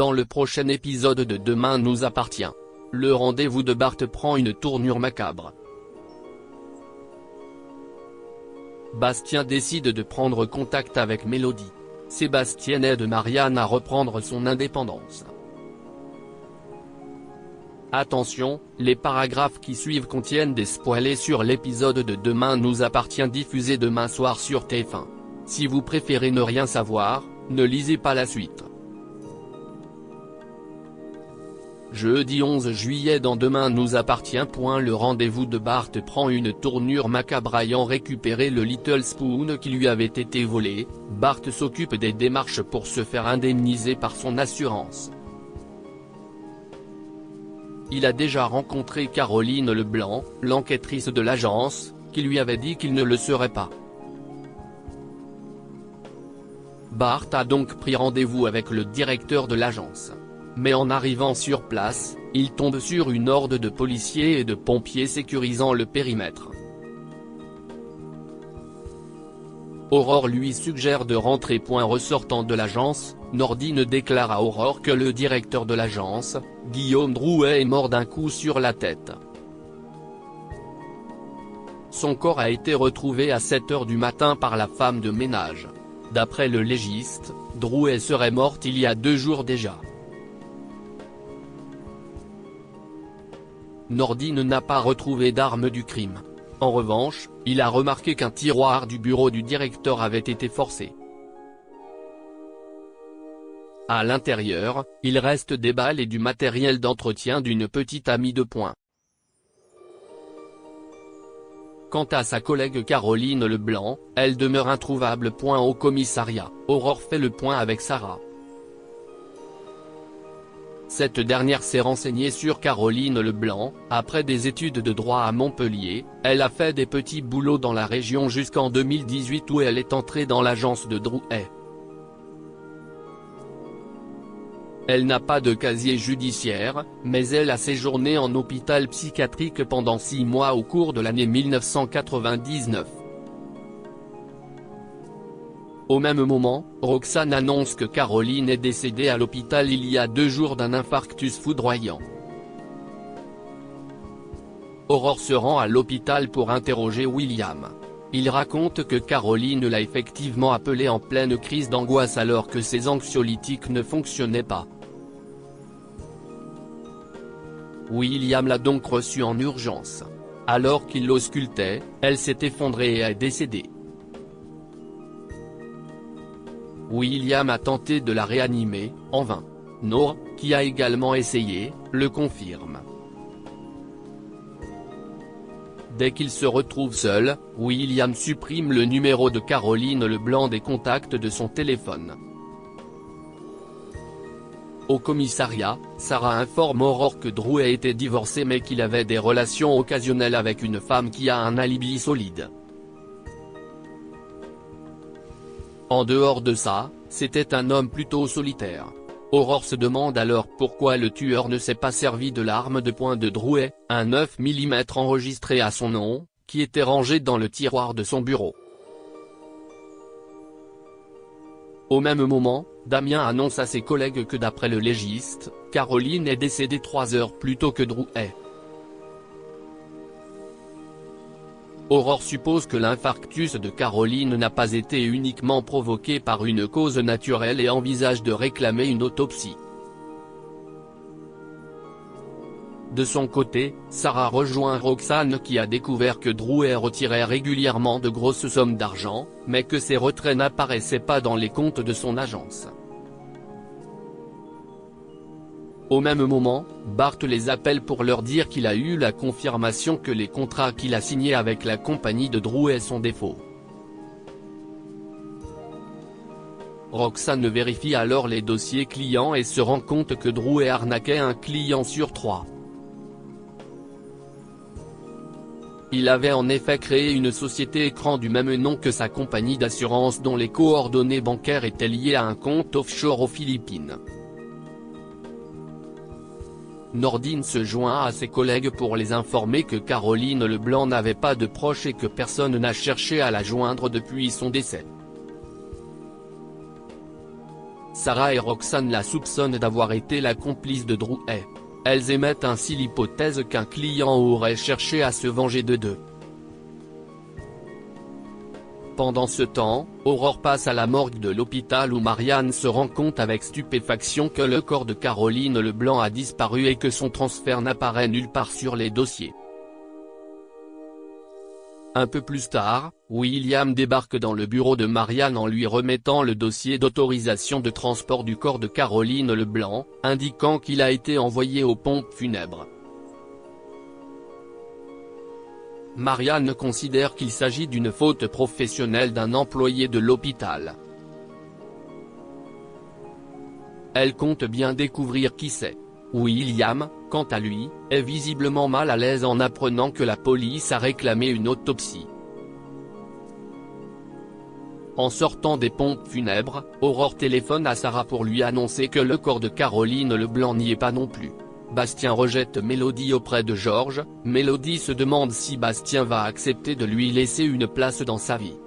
Dans le prochain épisode de Demain nous appartient, le rendez-vous de Bart prend une tournure macabre. Bastien décide de prendre contact avec Mélodie. Sébastien aide Marianne à reprendre son indépendance. Attention, les paragraphes qui suivent contiennent des spoilers sur l'épisode de Demain nous appartient diffusé demain soir sur TF1. Si vous préférez ne rien savoir, ne lisez pas la suite. Jeudi 11 juillet dans Demain nous appartient. Le rendez-vous de Bart prend une tournure macabre. Ayant récupéré le Little Spoon qui lui avait été volé, Bart s'occupe des démarches pour se faire indemniser par son assurance. Il a déjà rencontré Caroline Leblanc, l'enquêtrice de l'agence, qui lui avait dit qu'il ne le serait pas. Bart a donc pris rendez-vous avec le directeur de l'agence. Mais en arrivant sur place, il tombe sur une horde de policiers et de pompiers sécurisant le périmètre. Aurore lui suggère de rentrer. Ressortant de l'agence, Nordine déclare à Aurore que le directeur de l'agence, Guillaume Drouet, est mort d'un coup sur la tête. Son corps a été retrouvé à 7 h du matin par la femme de ménage. D'après le légiste, Drouet serait morte il y a 2 jours déjà. Nordine n'a pas retrouvé d'arme du crime. En revanche, il a remarqué qu'un tiroir du bureau du directeur avait été forcé. À l'intérieur, il reste des balles et du matériel d'entretien d'une petite amie de poing. Quant à sa collègue Caroline Leblanc, elle demeure introuvable. Au commissariat, Aurore fait le point avec Sarah. Cette dernière s'est renseignée sur Caroline Leblanc. Après des études de droit à Montpellier, elle a fait des petits boulots dans la région jusqu'en 2018 où elle est entrée dans l'agence de Drouet. Elle n'a pas de casier judiciaire, mais elle a séjourné en hôpital psychiatrique pendant 6 mois au cours de l'année 1999. Au même moment, Roxane annonce que Caroline est décédée à l'hôpital il y a 2 jours d'un infarctus foudroyant. Aurore se rend à l'hôpital pour interroger William. Il raconte que Caroline l'a effectivement appelé en pleine crise d'angoisse alors que ses anxiolytiques ne fonctionnaient pas. William l'a donc reçue en urgence. Alors qu'il l'auscultait, elle s'est effondrée et est décédée. William a tenté de la réanimer, en vain. Noor, qui a également essayé, le confirme. Dès qu'il se retrouve seul, William supprime le numéro de Caroline Leblanc des contacts de son téléphone. Au commissariat, Sarah informe Aurore que Drouet était divorcé mais qu'il avait des relations occasionnelles avec une femme qui a un alibi solide. En dehors de ça, c'était un homme plutôt solitaire. Aurore se demande alors pourquoi le tueur ne s'est pas servi de l'arme de poing de Drouet, un 9 mm enregistré à son nom, qui était rangé dans le tiroir de son bureau. Au même moment, Damien annonce à ses collègues que d'après le légiste, Caroline est décédée 3 heures plus tôt que Drouet. Aurore suppose que l'infarctus de Caroline n'a pas été uniquement provoqué par une cause naturelle et envisage de réclamer une autopsie. De son côté, Sarah rejoint Roxane qui a découvert que Drouet retirait régulièrement de grosses sommes d'argent, mais que ces retraits n'apparaissaient pas dans les comptes de son agence. Au même moment, Bart les appelle pour leur dire qu'il a eu la confirmation que les contrats qu'il a signés avec la compagnie de Drouet sont des faux. Roxane vérifie alors les dossiers clients et se rend compte que Drouet arnaquait un client sur 3. Il avait en effet créé une société écran du même nom que sa compagnie d'assurance dont les coordonnées bancaires étaient liées à un compte offshore aux Philippines. Nordine se joint à ses collègues pour les informer que Caroline Leblanc n'avait pas de proches et que personne n'a cherché à la joindre depuis son décès. Sarah et Roxane la soupçonnent d'avoir été la complice de Drew. Elles émettent ainsi l'hypothèse qu'un client aurait cherché à se venger d'eux. Pendant ce temps, Aurore passe à la morgue de l'hôpital où Marianne se rend compte avec stupéfaction que le corps de Caroline Leblanc a disparu et que son transfert n'apparaît nulle part sur les dossiers. Un peu plus tard, William débarque dans le bureau de Marianne en lui remettant le dossier d'autorisation de transport du corps de Caroline Leblanc, indiquant qu'il a été envoyé aux pompes funèbres. Marianne considère qu'il s'agit d'une faute professionnelle d'un employé de l'hôpital. Elle compte bien découvrir qui c'est. William, quant à lui, est visiblement mal à l'aise en apprenant que la police a réclamé une autopsie. En sortant des pompes funèbres, Aurore téléphone à Sarah pour lui annoncer que le corps de Caroline Leblanc n'y est pas non plus. Bastien rejette Mélodie auprès de Georges. Mélodie se demande si Bastien va accepter de lui laisser une place dans sa vie.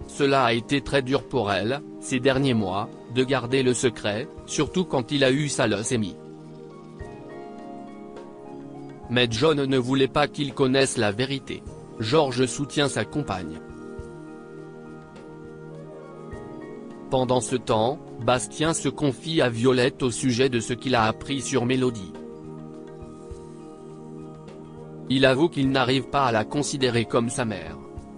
Cela a été très dur pour elle, ces derniers mois, de garder le secret, surtout quand il a eu sa leucémie. Mais John ne voulait pas qu'il connaisse la vérité. Georges soutient sa compagne. Pendant ce temps, Bastien se confie à Violette au sujet de ce qu'il a appris sur Mélodie. Il avoue qu'il n'arrive pas à la considérer comme sa mère.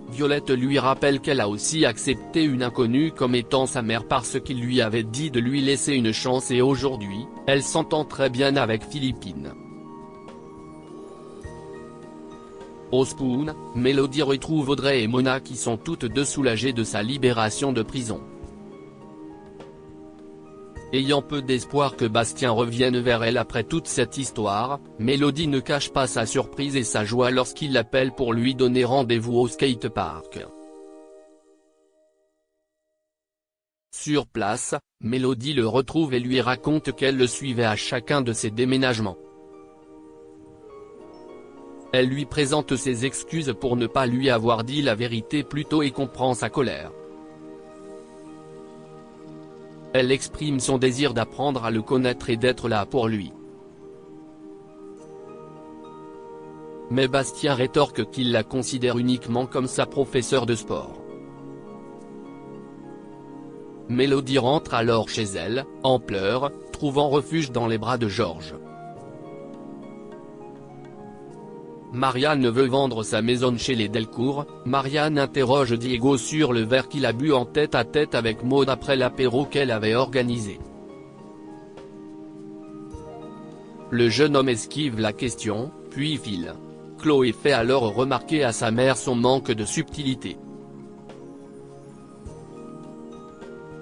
Violette lui rappelle qu'elle a aussi accepté une inconnue comme étant sa mère parce qu'il lui avait dit de lui laisser une chance et aujourd'hui, elle s'entend très bien avec Philippine. Au Spoon, Mélodie retrouve Audrey et Mona qui sont toutes deux soulagées de sa libération de prison. Ayant peu d'espoir que Bastien revienne vers elle après toute cette histoire, Mélodie ne cache pas sa surprise et sa joie lorsqu'il l'appelle pour lui donner rendez-vous au skatepark. Sur place, Mélodie le retrouve et lui raconte qu'elle le suivait à chacun de ses déménagements. Elle lui présente ses excuses pour ne pas lui avoir dit la vérité plus tôt et comprend sa colère. Elle exprime son désir d'apprendre à le connaître et d'être là pour lui. Mais Bastien rétorque qu'il la considère uniquement comme sa professeure de sport. Mélodie rentre alors chez elle, en pleurs, trouvant refuge dans les bras de Georges. Marianne veut vendre sa maison chez les Delcourt. Marianne interroge Diego sur le verre qu'il a bu en tête-à-tête avec Maud après l'apéro qu'elle avait organisé. Le jeune homme esquive la question, puis file. Chloé fait alors remarquer à sa mère son manque de subtilité.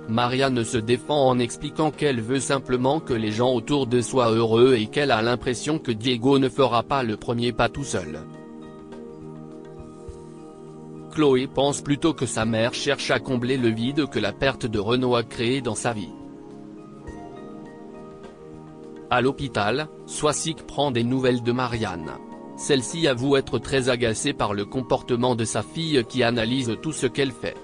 Marianne se défend en expliquant qu'elle veut simplement que les gens autour d'eux soient heureux et qu'elle a l'impression que Diego ne fera pas le premier pas tout seul. Chloé pense plutôt que sa mère cherche à combler le vide que la perte de Renaud a créé dans sa vie. À l'hôpital, Soisic prend des nouvelles de Marianne. Celle-ci avoue être très agacée par le comportement de sa fille qui analyse tout ce qu'elle fait.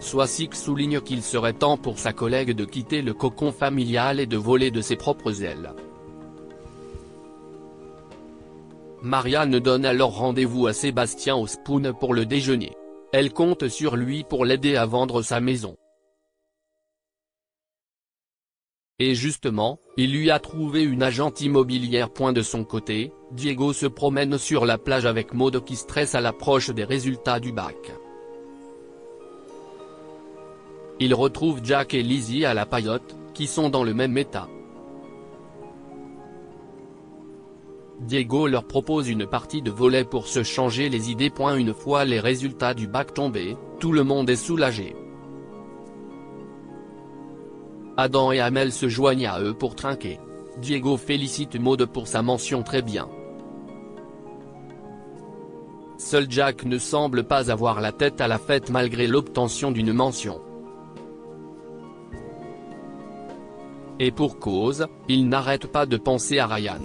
Soisic souligne qu'il serait temps pour sa collègue de quitter le cocon familial et de voler de ses propres ailes. Marianne donne alors rendez-vous à Sébastien au Spoon pour le déjeuner. Elle compte sur lui pour l'aider à vendre sa maison. Et justement, il lui a trouvé une agente immobilière. De son côté, Diego se promène sur la plage avec Maud qui stresse à l'approche des résultats du bac. Il retrouve Jack et Lizzie à la paillote, qui sont dans le même état. Diego leur propose une partie de volley pour se changer les idées. Une fois les résultats du bac tombés, tout le monde est soulagé. Adam et Amel se joignent à eux pour trinquer. Diego félicite Maud pour sa mention très bien. Seul Jack ne semble pas avoir la tête à la fête malgré l'obtention d'une mention. Et pour cause, il n'arrête pas de penser à Ryan.